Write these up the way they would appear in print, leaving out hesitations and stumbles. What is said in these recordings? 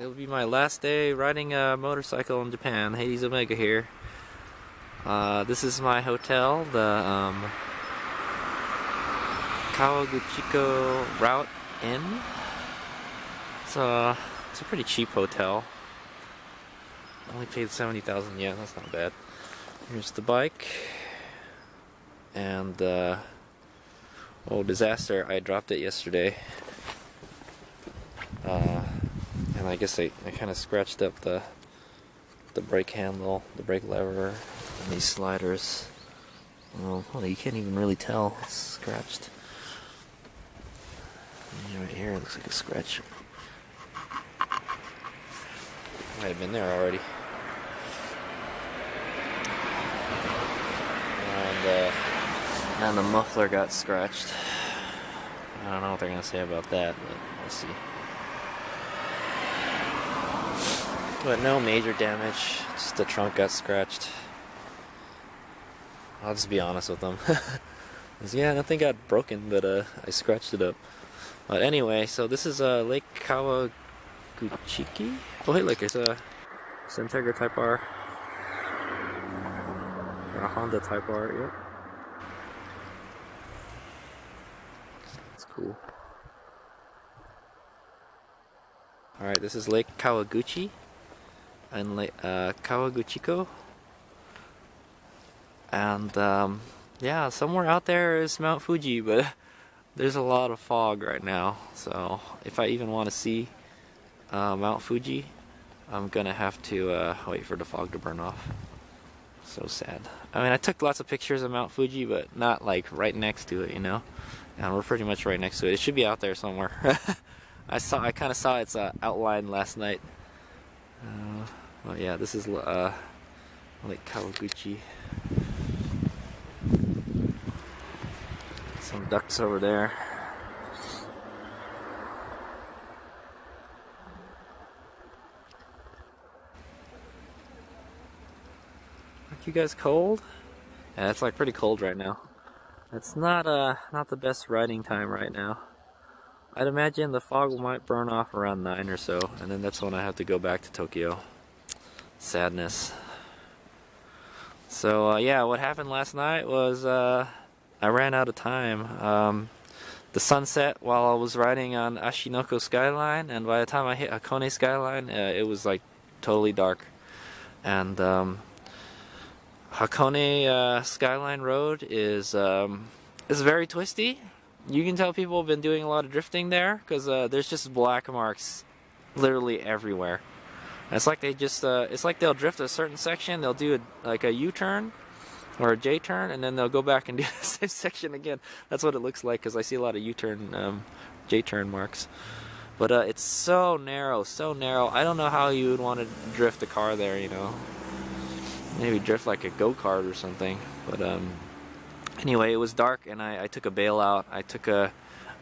It'll be my last day riding a motorcycle in Japan. HadesOmega here. This is my hotel, the Kawaguchiko Route Inn. It's a pretty cheap hotel. I only paid 70,000 yen, that's not bad. Here's the bike. And, oh, disaster, I dropped it yesterday. And I guess I kind of scratched up the brake handle, the brake lever, and these sliders. Well, you can't even really tell. It's scratched. And right here, it looks like a scratch. Might have been there already. And the muffler got scratched. I don't know what they're gonna say about that, but we'll see. But no major damage, just the trunk got scratched. I'll just be honest with them. Yeah, nothing got broken, but I scratched it up. But anyway, so this is Lake Kawaguchiko. Oh hey, look, it's a Integra Type R. Or a Honda Type R, yep. That's cool. Alright, this is Lake Kawaguchi and Lake Kawaguchiko. And yeah, somewhere out there is Mount Fuji, but there's a lot of fog right now. So if I even want to see Mount Fuji, I'm gonna have to wait for the fog to burn off. So sad. I mean, I took lots of pictures of Mount Fuji, but not like right next to it, you know. And we're pretty much right next to it. It should be out there somewhere. I kind of saw its outline last night. Well, yeah, this is Lake Kawaguchi. Some ducks over there. Aren't you guys cold? Yeah, it's like pretty cold right now. It's not the best riding time right now. I'd imagine the fog might burn off around 9 or so, and then that's when I have to go back to Tokyo. Sadness. So yeah, what happened last night was I ran out of time. The sun set while I was riding on Ashinoko Skyline, and by the time I hit Hakone Skyline, it was like totally dark. And Hakone Skyline Road is very twisty. You can tell people have been doing a lot of drifting there because there's just black marks literally everywhere. And it's like they just it's like they'll drift a certain section, they'll do like a U-turn or a J-turn, and then they'll go back and do the same section again. That's what it looks like, because I see a lot of U-turn, J-turn marks. But it's so narrow, so narrow. I don't know how you would want to drift a car there, you know. Maybe drift like a go-kart or something. But anyway, it was dark, and I took a bailout. I took the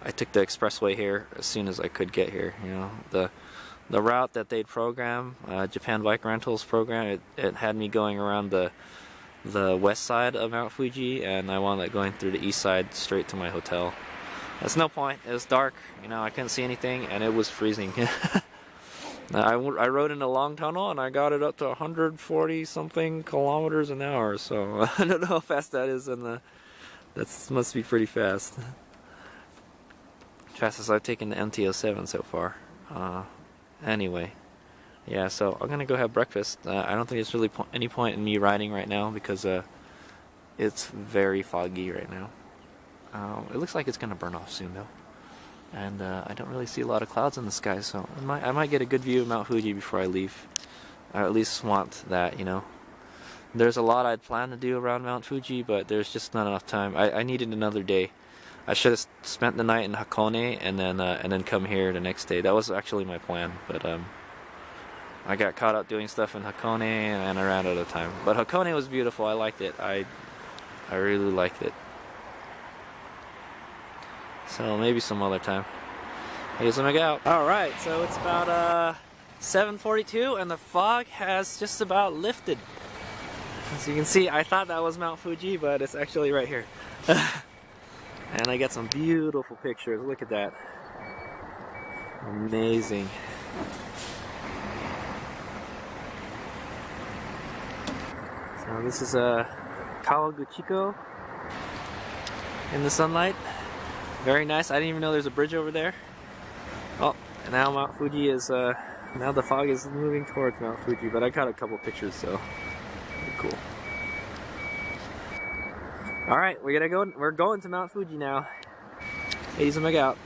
expressway here as soon as I could get here. You know, the route that they'd program, Japan Bike Rentals program, it had me going around the west side of Mount Fuji, and I wound up going through the east side straight to my hotel. That's no point. It was dark. You know, I couldn't see anything, and it was freezing. I rode in a long tunnel, and I got it up to 140 something kilometers an hour. So I don't know how fast that is, and that must be pretty fast. Fastest I've taken the MT-07 so far. Anyway, yeah. So I'm gonna go have breakfast. I don't think there's really any point in me riding right now because it's very foggy right now. It looks like it's gonna burn off soon though. And I don't really see a lot of clouds in the sky, so I might get a good view of Mount Fuji before I leave. I at least want that, you know. There's a lot I'd planned to do around Mount Fuji, but there's just not enough time. I needed another day. I should have spent the night in Hakone and then come here the next day. That was actually my plan, but I got caught up doing stuff in Hakone and I ran out of time. But Hakone was beautiful. I liked it. I really liked it. So maybe some other time. HadesOmega out. Alright, so it's about 7:42 and the fog has just about lifted. As you can see, I thought that was Mount Fuji, but it's actually right here. And I got some beautiful pictures. Look at that. Amazing. This is Kawaguchiko in the sunlight. Very nice. I didn't even know there's a bridge over there. Oh, and now Mount Fuji is, now the fog is moving towards Mount Fuji, but I got a couple pictures, so pretty cool. Alright, we're going to Mount Fuji now. HadesOmega out.